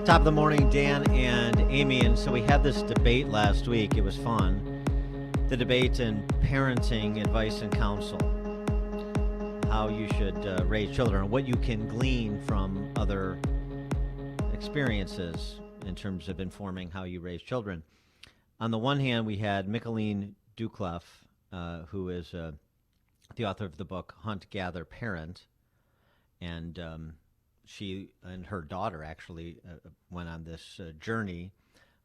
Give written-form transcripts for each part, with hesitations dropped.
Top of the morning, Dan and Amy. And so we had this debate last week. It was fun. The debate in parenting advice and counsel, how you should raise children, and what you can glean from other experiences in terms of informing how you raise children. On the one hand, we had Michaeleen Doucleff, who is the author of the book Hunt, Gather, Parent. And she and her daughter actually went on this journey,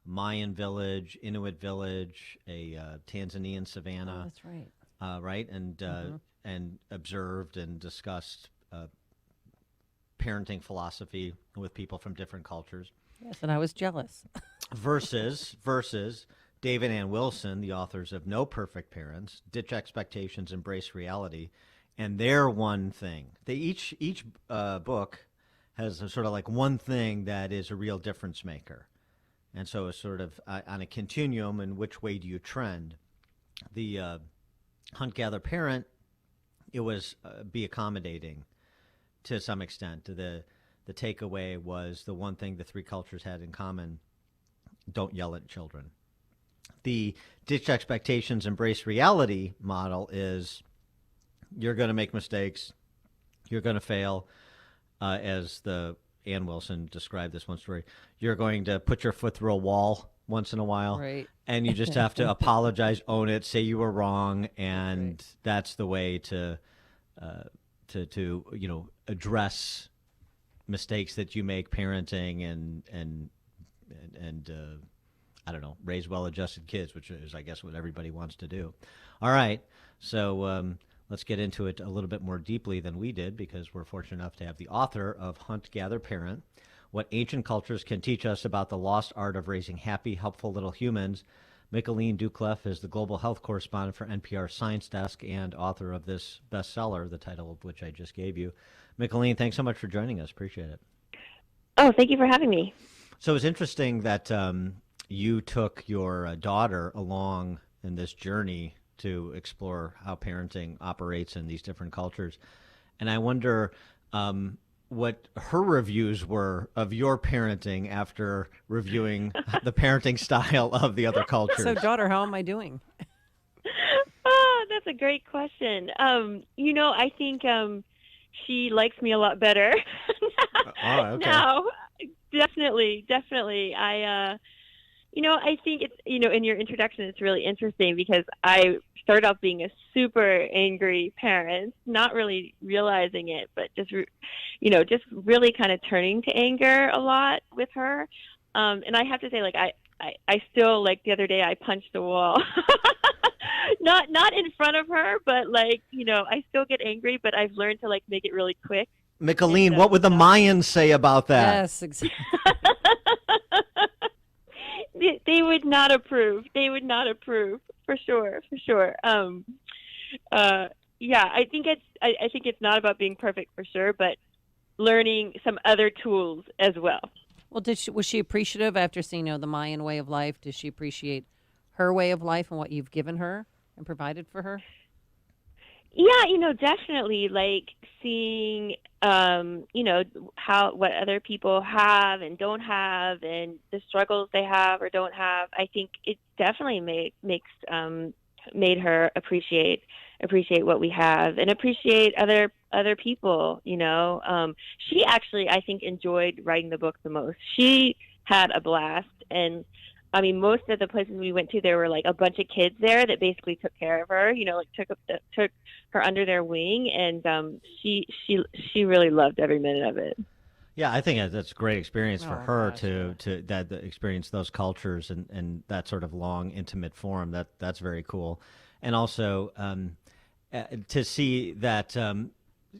Mayan village, Inuit village, a Tanzanian savannah. Oh, that's right. Right, and observed and discussed parenting philosophy with people from different cultures. Yes, and I was jealous. versus David and Wilson, the authors of No Perfect Parents, Ditch Expectations, Embrace Reality, and their one thing. They each book has a sort of like one thing that is a real difference maker. And so it's sort of on a continuum, in which way do you trend? The Hunt, Gather, Parent, it was be accommodating to some extent. The takeaway was the one thing the three cultures had in common: don't yell at children. The Ditch Expectations, Embrace Reality model is you're going to make mistakes, you're going to fail, as the Ann Wilson described this one story. You're going to put your foot through a wall once in a while, right? And you just have to apologize, own it, say you were wrong, and right. That's the way to address mistakes that you make parenting and I don't know, raise well-adjusted kids, which is, I guess, what everybody wants to do. All right, so let's get into it a little bit more deeply than we did, because we're fortunate enough to have the author of Hunt, Gather, Parent, What Ancient Cultures Can Teach Us About the Lost Art of Raising Happy, Helpful Little Humans. Michaeleen Doucleff is the global health correspondent for NPR Science Desk and author of this bestseller, the title of which I just gave you. Michaeleen, thanks so much for joining us. Appreciate it. Oh, thank you for having me. So it's interesting that you took your daughter along in this journey to explore how parenting operates in these different cultures. And I wonder what her reviews were of your parenting after reviewing the parenting style of the other cultures. So, daughter, how am I doing? Oh, that's a great question. I think she likes me a lot better okay. now. Definitely. I think it's, in your introduction, it's really interesting because I started off being a super angry parent, not really realizing it, but just really kind of turning to anger a lot with her. And I have to say, I still, the other day, I punched a wall. Not in front of her, but I still get angry, but I've learned to make it really quick. Michaeleen, what would the Mayans say about that? Yes, exactly. They would not approve. For sure. I think it's not about being perfect for sure, but learning some other tools as well. Well, was she appreciative after seeing the Mayan way of life? Does she appreciate her way of life and what you've given her and provided for her? Yeah, definitely seeing, what other people have and don't have and the struggles they have or don't have. I think it definitely made her appreciate what we have and appreciate other people, She actually, I think, enjoyed writing the book the most. She had a blast, and most of the places we went to, there were a bunch of kids there that basically took care of her, took her under their wing, and she really loved every minute of it. Yeah, I think that's a great experience for her gosh, to experience those cultures and that sort of long, intimate form. That's very cool, and also to see that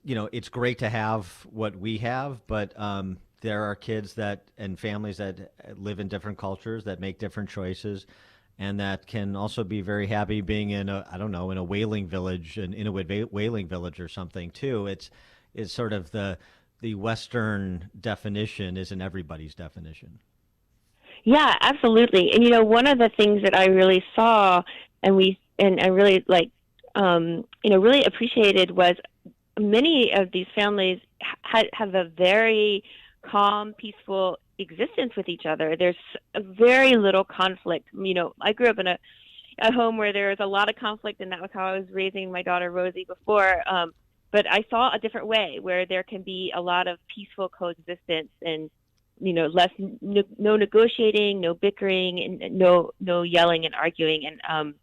it's great to have what we have, but there are kids and families that live in different cultures that make different choices, and that can also be very happy being in a whaling village, an Inuit whaling village or something too. It's sort of the Western definition isn't everybody's definition. Yeah, absolutely. And one of the things that I really saw and I really really appreciated was many of these families have a very calm, peaceful, existence with each other. There's a very little conflict. I grew up in a home where there was a lot of conflict, and that was how I was raising my daughter Rosie before. But I saw a different way where there can be a lot of peaceful coexistence, and less no negotiating, no bickering, and no yelling and arguing, and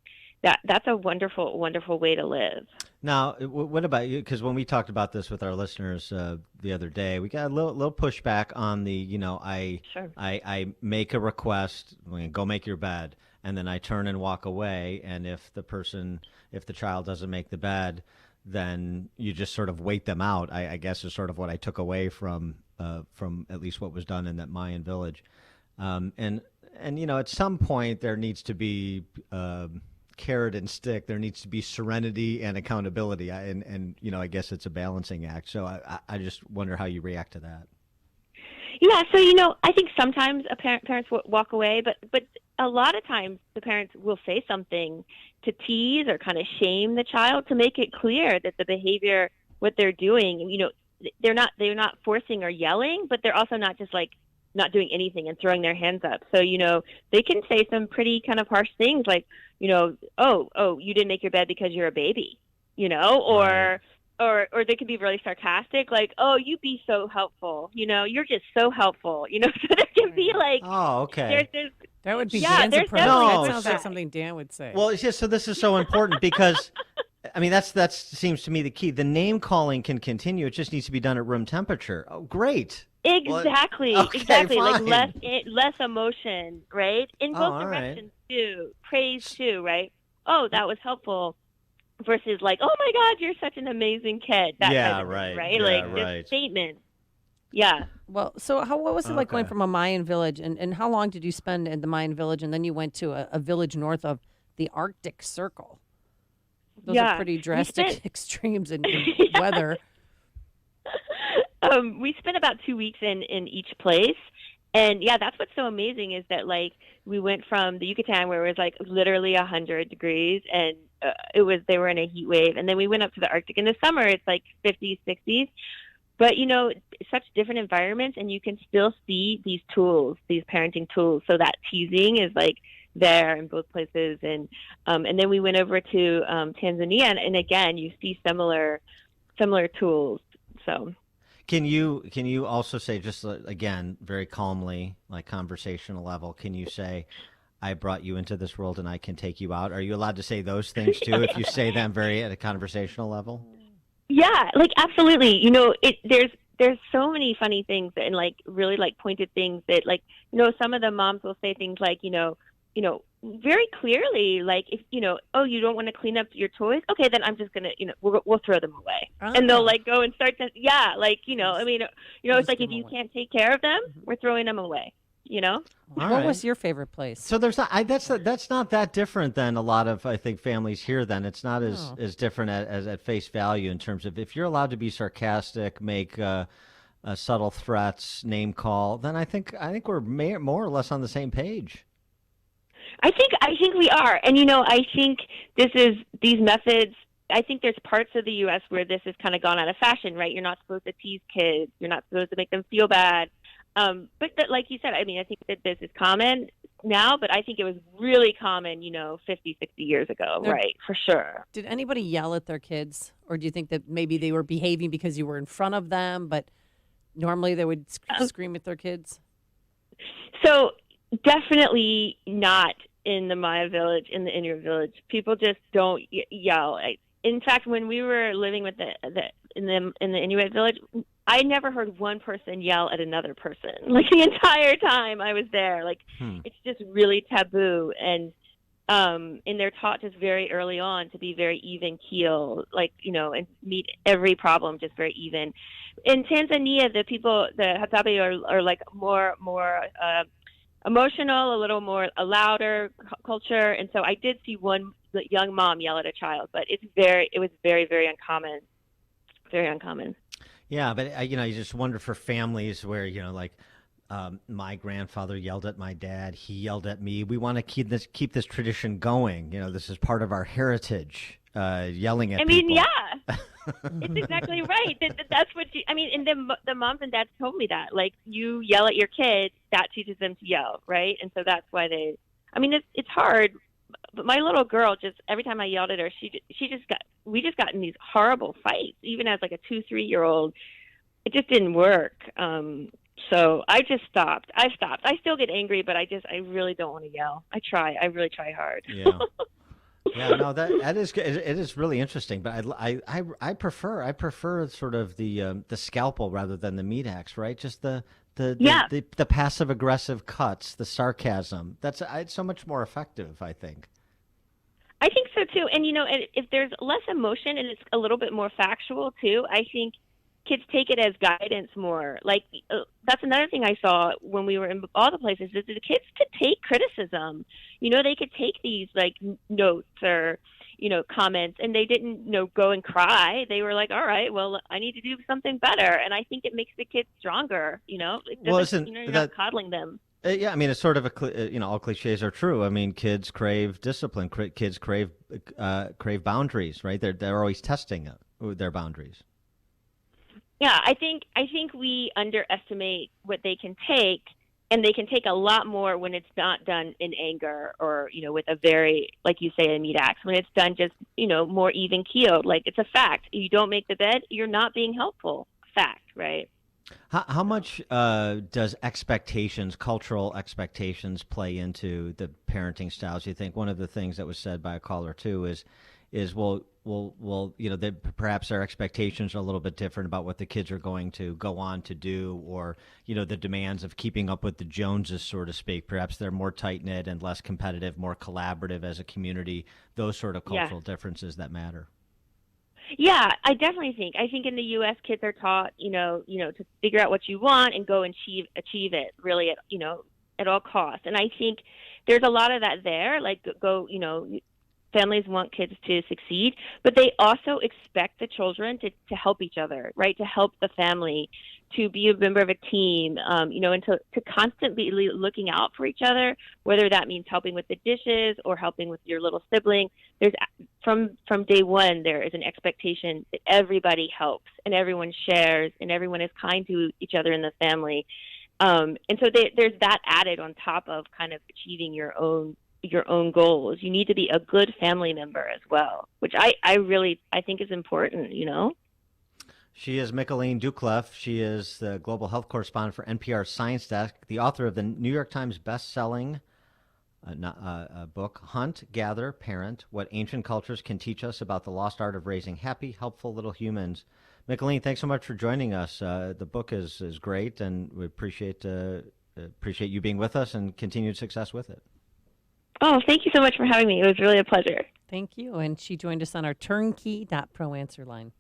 that's a wonderful, wonderful way to live. Now, what about you? Because when we talked about this with our listeners the other day, we got a little pushback on the, Sure. I make a request, go make your bed, and then I turn and walk away. And if the child doesn't make the bed, then you just sort of wait them out. I guess is sort of what I took away from at least what was done in that Mayan village. And at some point there needs to be carrot and stick. There needs to be serenity and accountability. I guess it's a balancing act. So I just wonder how you react to that. Yeah, so I think sometimes parents will walk away, but a lot of times the parents will say something to tease or kind of shame the child to make it clear that the behavior, what they're doing, they're not forcing or yelling, but they're also not just like not doing anything and throwing their hands up. So they can say some pretty kind of harsh things like, oh, you didn't make your bed because you're a baby, or. Right. Or they could be really sarcastic, like, "Oh, you be so helpful. You're just so helpful." So there can be like, oh, okay, that would be yeah, Dan's there's approach. definitely That sounds like something Dan would say. Well, it's just so this is so important because, I mean, that seems to me the key. The name calling can continue; it just needs to be done at room temperature. Oh, great. Exactly, well, okay, exactly. fine. Like less emotion, right? In both all directions too. Praise too, right? Oh, that was helpful. Versus like, oh my God, you're such an amazing kid. That Yeah, kind of right. thing, right? Yeah, like right. this statement. Yeah. Well, so what was it like going Okay. from a Mayan village, and how long did you spend in the Mayan village, and then you went to a village north of the Arctic Circle? Those are pretty drastic extremes in weather. We spent about 2 weeks in each place. And yeah, that's what's so amazing is that like we went from the Yucatan where it was like literally 100 degrees and they were in a heat wave. And then we went up to the Arctic in the summer. It's like 50s, 60s. But, such different environments, and you can still see these tools, these parenting tools. So that teasing is like there in both places. And then we went over to Tanzania, and again, you see similar tools. So. Can you also say, just again, very calmly, like conversational level, can you say, I brought you into this world and I can take you out? Are you allowed to say those things too if you say them very at a conversational level? Yeah, like absolutely. There's so many funny things and like really like pointed things that like, some of the moms will say things like, very clearly, like if oh, you don't want to clean up your toys, okay, then I'm just gonna we'll throw them away. And they'll like go and start to it's like if you can't take care of them, we're throwing them away. All What right. was your favorite place? So there's not that's not that different than a lot of, I think, families here. Then it's not as different as at face value in terms of if you're allowed to be sarcastic, make subtle threats, name call, then I think we're more or less on the same page. I think we are, and I think these methods. I think there's parts of the U.S. where this has kind of gone out of fashion, right? You're not supposed to tease kids. You're not supposed to make them feel bad. But like you said, I mean, I think that this is common now, but I think it was really common, 50, 60 years ago, right? For sure. Did anybody yell at their kids, or do you think that maybe they were behaving because you were in front of them, but normally they would scream at their kids? So definitely not in the Maya village, in the Inuit village. People just don't yell. In fact, when we were living with in the Inuit village, I never heard one person yell at another person. Like the entire time I was there, like it's just really taboo. And they're taught just very early on to be very even keel, like and meet every problem just very even. In Tanzania, the Hatabe are like more emotional, a little more a louder culture, and so I did see one young mom yell at a child, but it was very, very uncommon, very uncommon. Yeah, but you just wonder for families where my grandfather yelled at my dad, he yelled at me. We want to keep this tradition going. This is part of our heritage. yelling at I mean, people. yeah, it's exactly right. That's what I mean. And the moms and dads told me that, like, you yell at your kids, that teaches them to yell, right? And so that's why they. I mean, it's hard, but my little girl, just every time I yelled at her, we just got in these horrible fights, even as like a 2-3-year-old. It just didn't work. So I just stopped. I stopped. I still get angry, but I really don't want to yell. I really try hard. Yeah. Yeah, no, that is it is really interesting, but I prefer sort of the scalpel rather than the meat axe, right? Just the passive aggressive cuts, the sarcasm. It's so much more effective, I think. I think so too. And if there's less emotion and it's a little bit more factual too, I think kids take it as guidance more. Like, that's another thing I saw when we were in all the places, is the kids could take criticism. They could take these like notes or comments, and they didn't go and cry. They were like, all right, well, I need to do something better. And I think it makes the kids stronger. Well, you're not coddling them. Yeah, I mean, it's sort of all cliches are true. I mean, kids crave discipline. Kids crave boundaries, right? They're always testing their boundaries. Yeah, I think we underestimate what they can take, and they can take a lot more when it's not done in anger or with a very, like you say, a meat axe. When it's done just more even keeled, like it's a fact. You don't make the bed, you're not being helpful. Fact, right? How much does cultural expectations, play into the parenting styles? You think one of the things that was said by a caller too is well, that perhaps their expectations are a little bit different about what the kids are going to go on to do, or the demands of keeping up with the Joneses, so to speak. Perhaps they're more tight knit and less competitive, more collaborative as a community. Those sort of cultural differences that matter. Yeah, I definitely think. I think in the U.S., kids are taught, to figure out what you want and go and achieve it, really at all costs. And I think there's a lot of that there. Like, families want kids to succeed, but they also expect the children to help each other, right? To help the family, to be a member of a team, and to constantly be looking out for each other, whether that means helping with the dishes or helping with your little sibling. There's from day one, there is an expectation that everybody helps and everyone shares and everyone is kind to each other in the family. And so there's that added on top of kind of achieving your own goals. You need to be a good family member as well, which I think is important, She is Michaeleen Doucleff. She is the global health correspondent for NPR Science Desk, the author of the New York Times best-selling book, Hunt, Gather, Parent, What Ancient Cultures Can Teach Us About the Lost Art of Raising Happy, Helpful Little Humans. Michaeleen, thanks so much for joining us. The book is great, and we appreciate you being with us, and continued success with it. Oh, thank you so much for having me. It was really a pleasure. Thank you. And she joined us on our turnkey.pro answer line.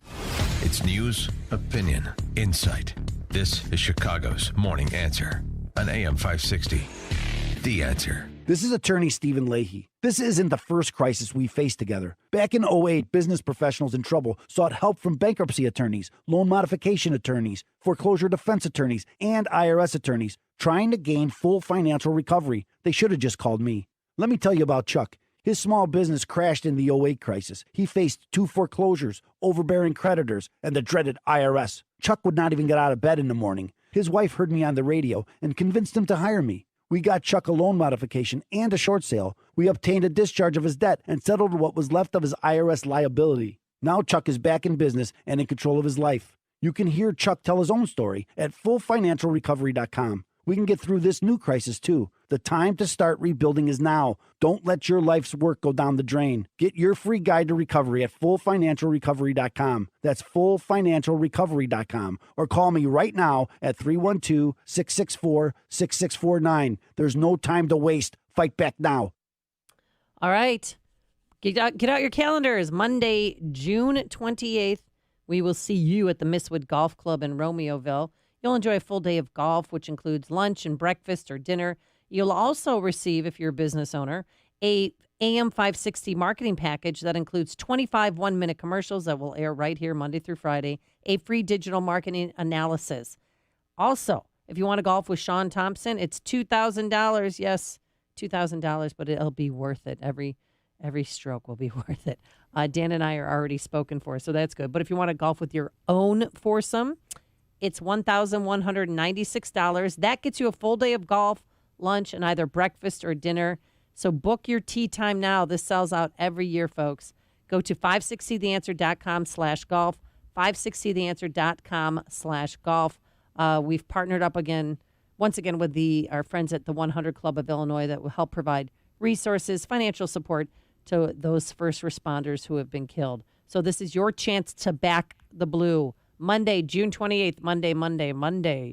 It's news, opinion, insight. This is Chicago's Morning Answer on AM 560. The Answer. This is attorney Stephen Leahy. This isn't the first crisis we faced together. Back in '08, business professionals in trouble sought help from bankruptcy attorneys, loan modification attorneys, foreclosure defense attorneys, and IRS attorneys trying to gain full financial recovery. They should have just called me. Let me tell you about Chuck. His small business crashed in the '08 crisis. He faced 2 foreclosures, overbearing creditors, and the dreaded IRS. Chuck would not even get out of bed in the morning. His wife heard me on the radio and convinced him to hire me. We got Chuck a loan modification and a short sale. We obtained a discharge of his debt and settled what was left of his IRS liability. Now Chuck is back in business and in control of his life. You can hear Chuck tell his own story at fullfinancialrecovery.com. We can get through this new crisis, too. The time to start rebuilding is now. Don't let your life's work go down the drain. Get your free guide to recovery at fullfinancialrecovery.com. That's fullfinancialrecovery.com. Or call me right now at 312-664-6649. There's no time to waste. Fight back now. All right. Get out your calendars. Monday, June 28th, we will see you at the Mistwood Golf Club in Romeoville. You'll enjoy a full day of golf, which includes lunch and breakfast or dinner. You'll also receive, if you're a business owner, a AM 560 marketing package that includes 25 one-minute commercials that will air right here Monday through Friday, a free digital marketing analysis. Also, if you want to golf with Sean Thompson, it's $2,000. Yes, $2,000, but it'll be worth it. Every stroke will be worth it. Dan and I are already spoken for, so that's good. But if you want to golf with your own foursome, it's $1,196. That gets you a full day of golf, lunch, and either breakfast or dinner. So book your tee time now. This sells out every year, folks. Go to 560theanswer.com/golf, 560theanswer.com/golf. We've partnered up once again with our friends at the 100 Club of Illinois that will help provide resources, financial support to those first responders who have been killed. So this is your chance to back the blue. Monday, June 28th, Monday,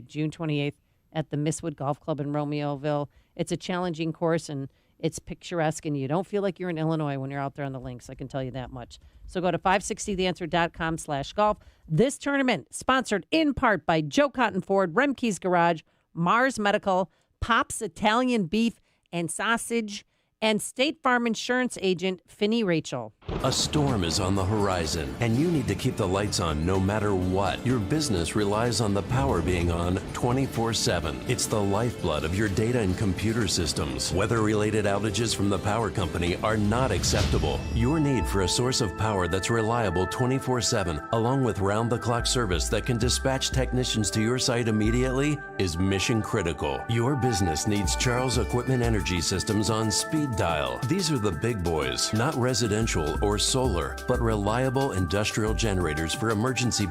June 28th at the Mistwood Golf Club in Romeoville. It's a challenging course, and it's picturesque, and you don't feel like you're in Illinois when you're out there on the links. I can tell you that much. So go to 560theanswer.com/golf. This tournament sponsored in part by Joe Cotton Ford, Remke's Garage, Mars Medical, Pop's Italian Beef and Sausage, and State Farm Insurance Agent Finney Rachel. A storm is on the horizon, and you need to keep the lights on no matter what. Your business relies on the power being on 24/7. It's the lifeblood of your data and computer systems. Weather-related outages from the power company are not acceptable. Your need for a source of power that's reliable 24/7, along with round-the-clock service that can dispatch technicians to your site immediately, is mission critical. Your business needs Charles Equipment Energy Systems on speed dial. These are the big boys, not residential or solar, but reliable industrial generators for emergency